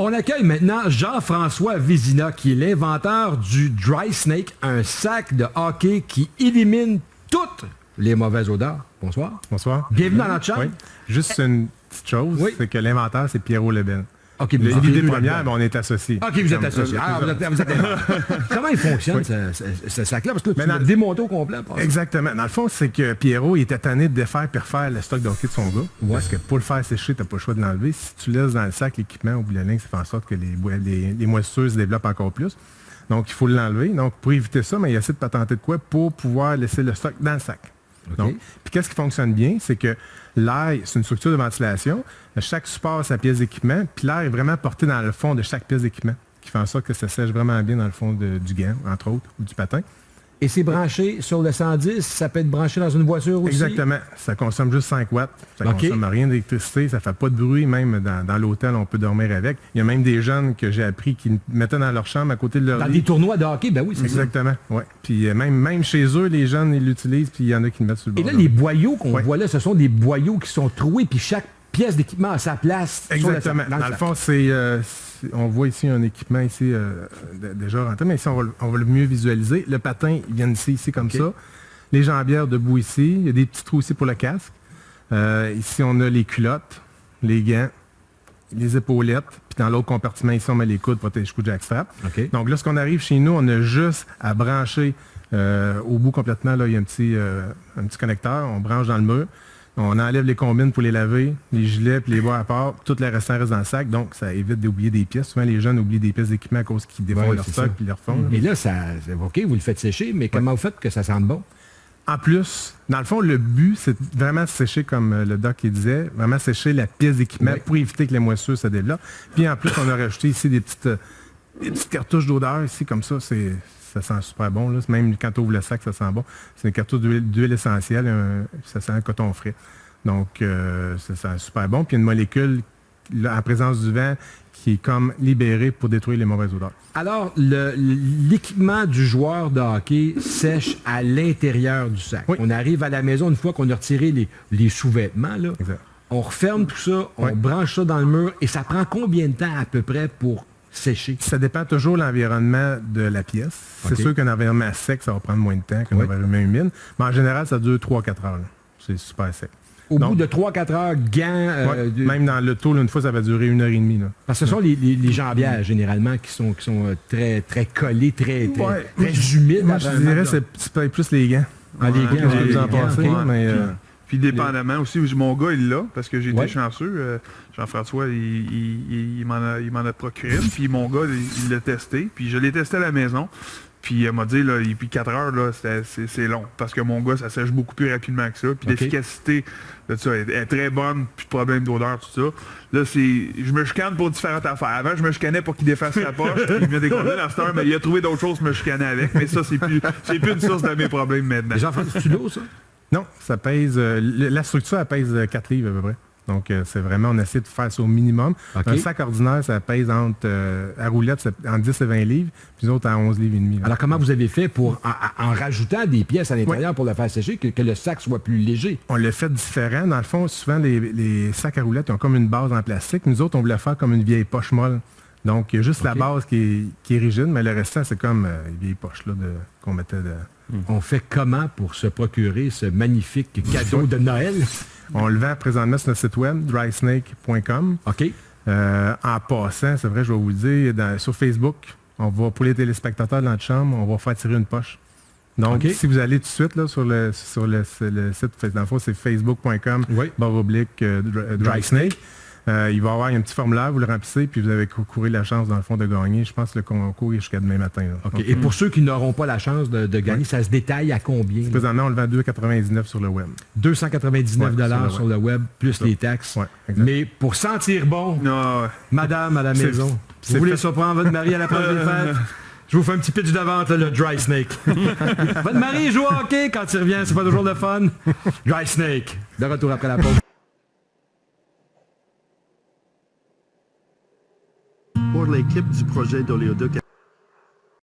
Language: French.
On accueille maintenant Jean-François Vézina, qui est l'inventeur du Dry Snake, un sac de hockey qui élimine toutes les mauvaises odeurs. Bonsoir. Bonsoir. Bienvenue dans notre chambre. Oui. Juste une petite chose, c'est que l'inventeur, c'est Pierrot Lebel. OK, L'idée première, mais on est associés. OK, vous êtes associés. Ah, vous êtes Comment il fonctionne, ce sac-là? Parce que là, tu l'as démonté au complet. Exactement. Dans le fond, c'est que Pierrot, il était tanné de défaire et refaire le stock de hockey de son gars. Parce que pour le faire sécher, tu n'as pas le choix de l'enlever. Si tu laisses dans le sac l'équipement ou le linge, ça fait en sorte que les moisissures se développent encore plus. Donc, il faut l'enlever. Donc, pour éviter ça, mais il essaie de patenter de quoi pour pouvoir laisser le stock dans le sac. Okay. Donc, puis qu'est-ce qui fonctionne bien, c'est que l'air, c'est une structure de ventilation. Chaque support a sa pièce d'équipement, puis l'air est vraiment porté dans le fond de chaque pièce d'équipement, qui fait en sorte que ça sèche vraiment bien dans le fond du gant, entre autres, ou du patin. Et c'est branché sur le 110, ça peut être branché dans une voiture aussi? Exactement. Ça consomme juste 5 watts. Ça ne consomme rien d'électricité, ça ne fait pas de bruit. Même dans l'hôtel, on peut dormir avec. Il y a même des jeunes que j'ai appris qui mettaient dans leur chambre à côté de leur lit. Dans des tournois de hockey, ben oui, c'est ça. Exactement, oui. Puis même chez eux, les jeunes, ils l'utilisent, puis il y en a qui le mettent sur le bord. Et là, les boyaux qu'on voit là, ce sont des boyaux qui sont troués, puis chaque pièce d'équipement a sa place. Exactement. Dans le fond, c'est... on voit ici un équipement ici déjà rentré, mais ici, on va le mieux visualiser. Le patin, il vient ici comme ça. Les jambières debout ici. Il y a des petits trous ici pour le casque. Ici, on a les culottes, les gants, les épaulettes. Puis dans l'autre compartiment, ici, on met les coudes, protège-coups, jackstrap. Donc, lorsqu'on arrive chez nous, on a juste à brancher au bout complètement. Là, il y a un petit connecteur. On branche dans le mur. On enlève les combines pour les laver, les gilets puis les bois à part. Tout le restant reste dans le sac, donc ça évite d'oublier des pièces. Souvent, les jeunes oublient des pièces d'équipement à cause qu'ils défont leur stock puis leur fond. Et là, OK, vous le faites sécher, mais comment vous faites que ça sente bon? En plus, dans le fond, le but, c'est vraiment de sécher, comme le doc il disait, vraiment sécher la pièce d'équipement pour éviter que les moissures se développent. Puis en plus, on a rajouté ici des petites cartouches d'odeur ici, comme ça, ça sent super bon. Là. Même quand tu ouvres le sac, ça sent bon. C'est une cartouche d'huile essentielle, ça sent un coton frais. Donc, ça sent super bon. Puis il y a une molécule, là, en présence du vent, qui est comme libérée pour détruire les mauvaises odeurs. Alors, l'équipement du joueur de hockey sèche à l'intérieur du sac. On arrive à la maison une fois qu'on a retiré les sous-vêtements. Là. Exact. On referme tout ça, on branche ça dans le mur. Et ça prend combien de temps à peu près pour sécher? Ça dépend toujours de l'environnement de la pièce. C'est sûr qu'un environnement sec, ça va prendre moins de temps qu'un environnement humide. Mais en général, ça dure 3-4 heures. C'est super sec. Au bout de 3-4 heures, gants... Même dans le tour, une fois, ça va durer 1h30. Là. Parce que ce sont les jambières, généralement, qui sont très, très collées, très humides. Moi, je dirais que c'est peut-être plus les gants. Les gants, je peux en passer, mais... Puis dépendamment aussi, mon gars, il l'a, parce que j'ai été chanceux. Jean-François, il m'en a procuré. Puis mon gars, il l'a testé. Puis je l'ai testé à la maison. Puis il m'a dit, là, puis 4 heures, là, c'est long. Parce que mon gars, ça sèche beaucoup plus rapidement que ça. Puis l'efficacité de ça est très bonne. Plus de problème d'odeur, tout ça. Là, je me chicane pour différentes affaires. Avant, je me chicanais pour qu'il défasse sa poche. Puis il me déconne à cette heure, mais il a trouvé d'autres choses pour me chicaner avec. Mais ça, c'est plus une source de mes problèmes maintenant. Jean-François, c'est lourd, ça? Non, ça pèse... la structure, elle pèse 4 livres à peu près. Donc, c'est vraiment, on essaie de faire ça au minimum. Un sac ordinaire, ça pèse à roulette, entre 10 et 20 livres, puis les autres à 11 livres et demi. Alors, comment vous avez fait pour, en rajoutant des pièces à l'intérieur pour le faire sécher, que le sac soit plus léger? On l'a fait différent. Dans le fond, souvent, les sacs à roulettes, ils ont comme une base en plastique. Nous autres, on voulait faire comme une vieille poche molle. Donc, il y a juste la base qui est rigide, mais le restant, c'est comme les vieilles poches là, qu'on mettait de... On fait comment pour se procurer ce magnifique cadeau de Noël? On le vend présentement sur notre site web, drysnake.com. OK. En passant, c'est vrai, je vais vous le dire, sur Facebook, on va, pour les téléspectateurs de notre chambre, on va faire tirer une poche. Donc, si vous allez tout de suite là, sur le site, dans le fond, c'est facebook.com/drysnake. Il va y avoir un petit formulaire, vous le remplissez, puis vous avez couru la chance, dans le fond, de gagner. Je pense que le concours est jusqu'à demain matin. OK. Et pour ceux qui n'auront pas la chance de gagner, ça se détaille à combien? Présentement, on le vend 2,99 sur le web. 299 sur le web, plus les taxes. Mais pour sentir bon, madame à la maison, vous voulez surprendre votre mari à la première des fêtes? Je vous fais un petit pitch de vente, le Dry Snake. Votre mari joue au hockey, quand il revient, c'est pas toujours le fun. Dry Snake. De retour après la pause. Pour l'équipe du projet d'Oléoduc